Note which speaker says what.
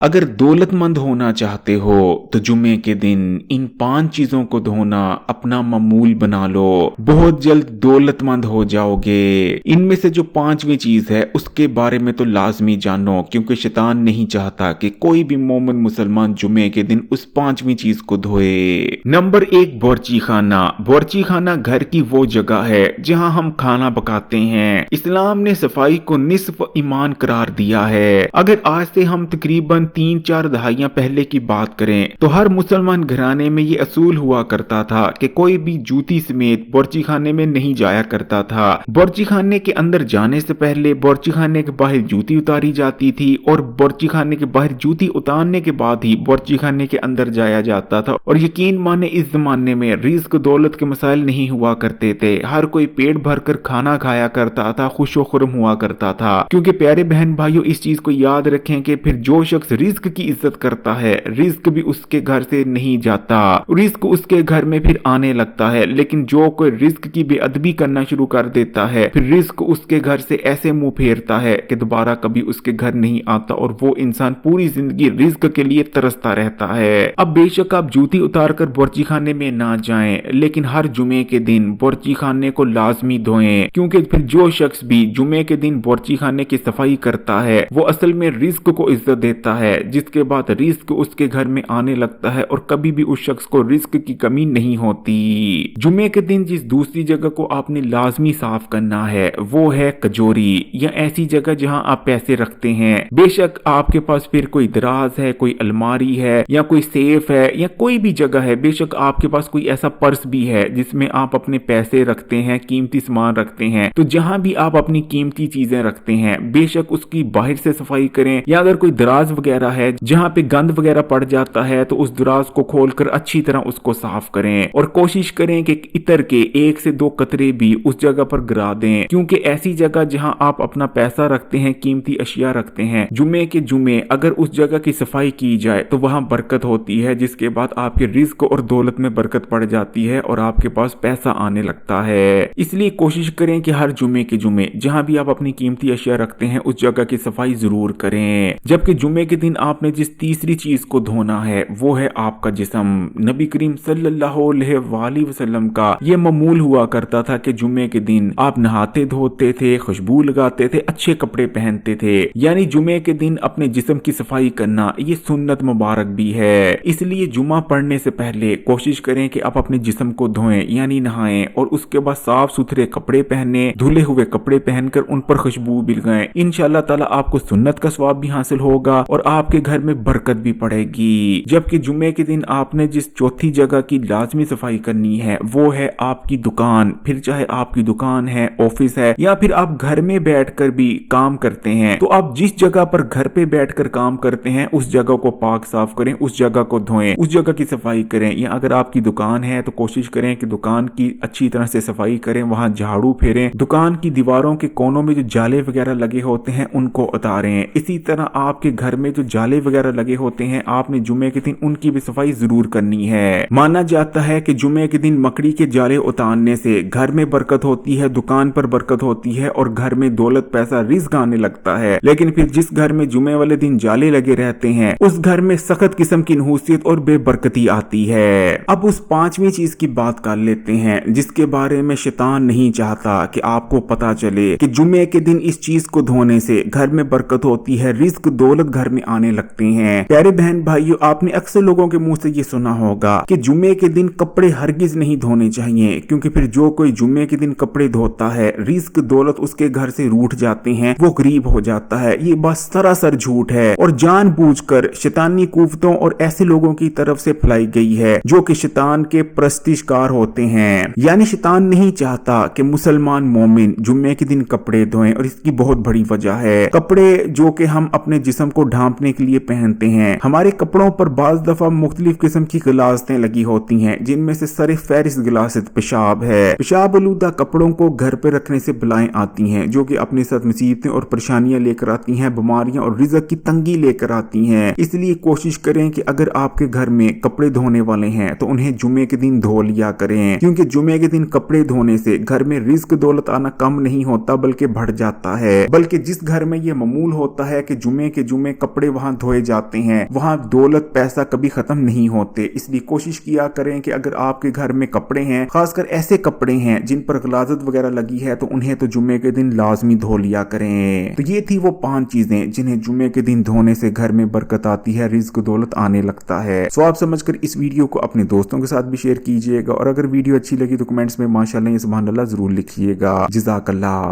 Speaker 1: अगर दौलतमंद होना चाहते हो तो जुमे के दिन इन 5 चीजों को धोना अपना मामूल बना लो। बहुत जल्द दौलतमंद हो जाओगे। इनमें से जो 5वीं चीज है उसके बारे में तो लाजमी जानो, क्योंकि शैतान नहीं चाहता कि कोई भी मोमिन मुसलमान जुमे के दिन उस 5वीं चीज को धोए। नंबर 1, बावर्ची खाना। बावर्ची खाना घर की वो जगह है जहां हम खाना पकाते हैं। इस्लाम ने सफाई को निस्फ ईमान करार दिया है। अगर आज से हम तकरीबन 3-4 दहाइयां पहले की बात करें तो हर मुसलमान घराने में ये असूल हुआ करता था कि कोई भी जूती समेत बावर्ची खाने में नहीं जाया करता था। बावर्ची खाने के अंदर जाने से पहले बावर्ची खाने के बाहर जूती उतारी जाती थी और बावर्ची खाने के बाहर जूती उतारने के बाद ही बावर्ची खाने के अंदर जाया जाता था। और यकीन माने इस जमाने में रिज्क दौलत के मसाइल नहीं हुआ करते थे। हर कोई पेट भरकर खाना खाया करता था, खुशो खुरम हुआ करता था। क्योंकि प्यारे बहन भाइयों, इस चीज को याद रखें कि फिर जो शख्स रिज्क की इज्जत करता है, रिज्क भी उसके घर से नहीं जाता, रिज्क उसके घर में फिर आने लगता है। लेकिन जो कोई रिज्क की बेअदबी करना शुरू कर देता है, फिर रिज्क उसके घर से ऐसे मुंह फेरता है कि दोबारा कभी उसके घर नहीं आता और वो इंसान पूरी जिंदगी रिज्क के लिए तरसता रहता है। अब बेशक आप जूती उतार कर बावर्ची खाने में ना जाएं, लेकिन हर जुमे के दिन बावर्ची खाने को लाजमी धोएं, क्योंकि फिर जो शख्स भी जुमे के दिन बावर्ची खाने की सफाई करता है वो असल में रिज्क को इज्जत देता है, जिसके बाद रिज्क उसके घर में आने लगता है और कभी भी उस शख्स को रिज्क की कमी नहीं होती। जुमे के दिन जिस दूसरी जगह को आपने लाजमी साफ करना है वो है कजोरी, या ऐसी जगह जहां आप पैसे रखते हैं। बेशक आपके पास फिर कोई दराज है, कोई अलमारी है, या कोई सेफ है, या कोई भी जगह है। बेशक आपके पास कोई ऐसा पर्स भी है जिसमें आप अपने पैसे रखते हैं, कीमती सामान रखते हैं। तो जहां भी आप अपनी कीमती चीजें रखते हैं, बेशक उसकी बाहर से सफाई करें, या अगर कोई दराज वगैरह है जहां पे गंद वगैरह पड़ जाता है तो उस दराज को खोलकर अच्छी तरह उसको साफ करें और कोशिश करें कि इतर के 1 से 2 कतरे भी उस जगह पर गिरा दें, क्योंकि ऐसी जगह जहां आप अपना पैसा रखते हैं, कीमती अशिया रखते हैं, जुमे के जुमे अगर उस जगह की सफाई की जाए तो वहां बरकत होती है, जिसके बाद आपके रिज्क और दौलत में बरकत पड़ जाती है और आपके पास पैसा आने लगता है। इसलिए कोशिश करें कि हर जुमे के जुमे जहां भी आप अपनी कीमती अशिया रखते हैं उस जगह की सफाई जरूर करें। जबकि जुमे के दिन आपने जिस तीसरी चीज को धोना है वो है आपका जिस्म। नबी करीम सल्लल्लाहु अलैहि वसल्लम का ये मामूल हुआ करता था कि जुमे के दिन आप नहाते धोते थे, खुशबू लगाते थे, अच्छे कपड़े पहनते थे। यानी जुमे के दिन अपने जिस्म की सफाई करना ये सुन्नत मुबारक भी है। इसलिए जुमा पढ़ने से पहले कोशिश करें कि आप अपने जिस्म को धोएं, यानी नहाएं, और उसके बाद साफ सुथरे कपड़े पहने, धुले हुए कपड़े पहनकर उन पर खुशबू भी लगाएं। इंशाअल्लाह ताला आपको सुन्नत का सवाब भी हासिल होगा और आपके घर में बरकत भी पड़ेगी। जबकि जुमे के दिन आपने जिस चौथी जगह की लाजमी सफाई करनी है वो है आपकी दुकान। फिर चाहे आपकी दुकान है, ऑफिस है, या फिर आप घर में बैठकर भी काम करते हैं, तो आप जिस जगह पर घर पे बैठकर काम करते हैं उस जगह को पाक साफ करें, उस जगह को धोएं, उस जगह की सफाई करें। या अगर आपकी दुकान है तो कोशिश करें कि दुकान की अच्छी तरह से सफाई करें, वहां झाड़ू फेरें, दुकान की दीवारों के कोनों में जो जाले वगैरह लगे होते हैं उनको उतारें। इसी तरह आपके घर में जो जाले वगैरह लगे होते हैं आपने जुमे के दिन उनकी भी सफाई जरूर करनी है। माना जाता है कि जुमे के दिन मकड़ी के जाले उतारने से घर में बरकत होती है, दुकान पर बरकत होती है और घर में दौलत पैसा रिज्क आने लगता है। लेकिन फिर जिस घर में जुमे वाले दिन जाले लगे रहते हैं उस घर में सख्त किस्म की नहूसियत और बेबरकती आती है। अब उस 5वीं चीज की बात कर लेते हैं जिसके बारे में शैतान नहीं चाहता कि आपको पता चले कि जुमे के दिन इस चीज को धोने से घर में बरकत होती है, रिज्क दौलत घर में आने लगते हैं। प्यारे बहन भाइयों, आपने अक्सर लोगों के मुंह से ये सुना होगा कि जुमे के दिन कपड़े हरगिज नहीं धोने चाहिए, क्योंकि फिर जो कोई जुमे के दिन कपड़े धोता है रिज्क दौलत उसके घर से रूठ जाते हैं, वो गरीब हो जाता है। ये बात सरासर झूठ है और जानबूझकर शैतानी कुव्वतों और ऐसे लोगों की तरफ से फैलाई गई है जो कि शैतान के प्रस्तिष्कार होते हैं। यानी शैतान नहीं चाहता कि मुसलमान मोमिन जुमे के दिन कपड़े धोएं, और इसकी बहुत बड़ी वजह है कपड़े जो कि हम अपने जिस्म को ढांपने के लिए पहनते हैं। हमारे कपड़ों पर बाज दफा मुख्तलिफ किस्म की गिलासतें लगी होती हैं, जिनमें से सर फहरिस्त गिलासत पेशाब है। पेशाब आलूदा कपड़ों को घर पे रखने से बलाएं आती हैं जो कि अपने साथ मुसीबतें और परेशानियां लेकर आती हैं, बीमारियां और रिज़्क की तंगी लेकर आती हैं। इसलिए कोशिश करें कि अगर आपके घर में कपड़े धोने वाले हैं तो उन्हें जुमे के दिन धो लिया करें, क्योंकि जुमे के दिन कपड़े धोने से घर में रिज़्क दौलत आना कम नहीं होता बल्कि बढ़ जाता है। बल्कि जिस घर में यह मामूल होता है कि जुमे के जुमे कपड़े वहाँ धोए जाते हैं। वहाँ दौलत पैसा कभी खत्म नहीं होते, इसलिए कोशिश किया करें कि अगर आपके घर में कपड़े हैं, खासकर ऐसे कपड़े हैं जिन पर गलाजत वगैरह लगी है, तो उन्हें तो जुम्मे के दिन लाजमी धो लिया करें। तो ये थी वो 5 चीजें जिन्हें जुम्मे के दिन धोने से घर में बरकत आती है, रिज्क दौलत आने लगता है। सो आप समझकर इस वीडियो को अपने दोस्तों के साथ भी शेयर कीजिएगा, और अगर वीडियो अच्छी लगी तो कमेंट्स में माशाअल्लाह या सुभान अल्लाह जरूर लिखिएगा। जज़ाकल्लाह।